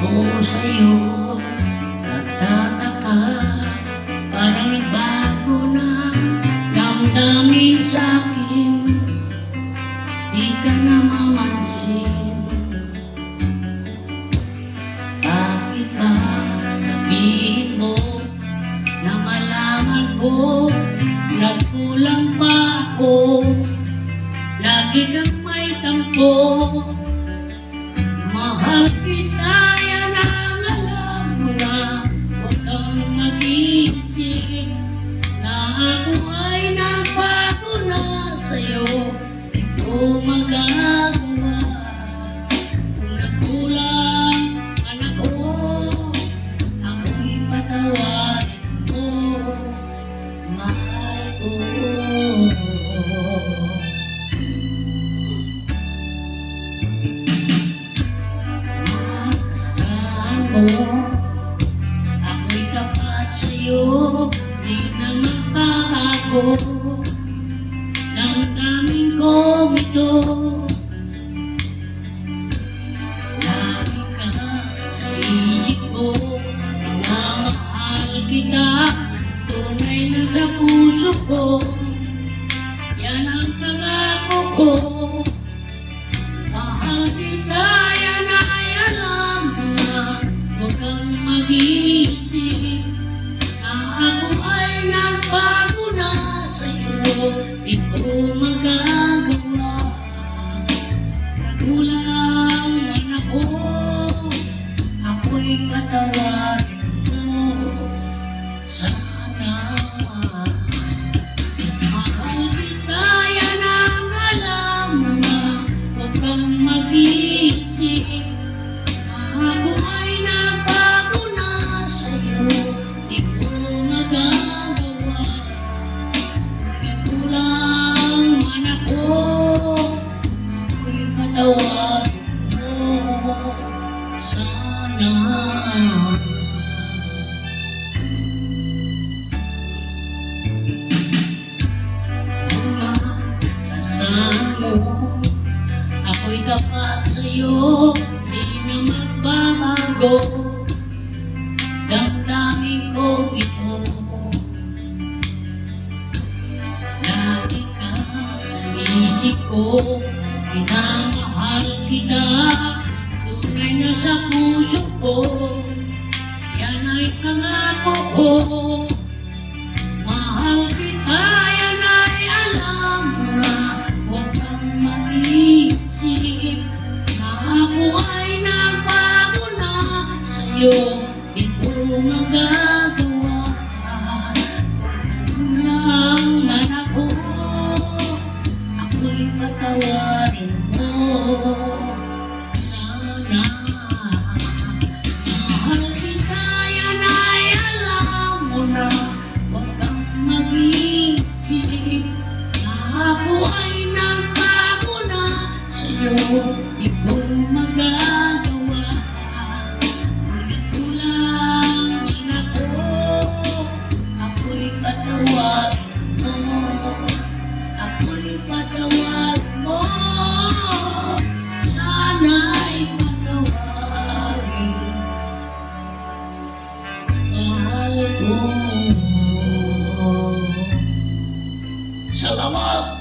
Ako sa'yo nagtataka, parang nagbago na damdamin sa'kin, di ka na mamansin. Bakit ba sabihin mo na malaman ko nagkulang pa ako? Lagi kang may tampo, mahal kita, yan ang alam mo na. Huwag kang mag-iisip na ako ay nabago na sa'yo. Di ko magagawa kung nagkulang man ako, ako'y patawarin mo, mahal ko. Ako'y tapat sa'yo, di na magbabago. Damdamin ko ito, lagi ka sa isip ko, minamahal kita, tunay na sa puso ko, yan ang pangako ko. Mahal kita, yan ay alam mo na. Huwag kang mag-iisip na ako ay nagbago na sa'yo. Di ko magagawa, nagkulang man ako, ako'y patawarin mo sana. Mahal kita, yan ang alam mo na. Huwag kang mag-iisip ako ay nabago na sa'yo. Di ko magagawa, nagkulang man ako, ako'y patawarin mo sana. Umasahan mo, ako'y tapat sa'yo, di na magbabago. Damdamin ko ito, lagi ka sa isip ko, minamahal kita, tunay na sa puso ko, yan ay pangako ko. Mahal kita, yan ay alam mo na. Huwag kang mag-iisip na ako ay nagbago na sa'yo. Di ko magagawa, kulang man ako, ako'y patawarin mo sana. Mahal kita, yan ay alam mo na. Huwag kang mag-iisip na ako ay nagbago na sa'yo. Di ko magagawa, nagkulang man ako, ako'y patawarin mo, ako'y patawarin mo sana'y patawarin, mahal ko. Salamat!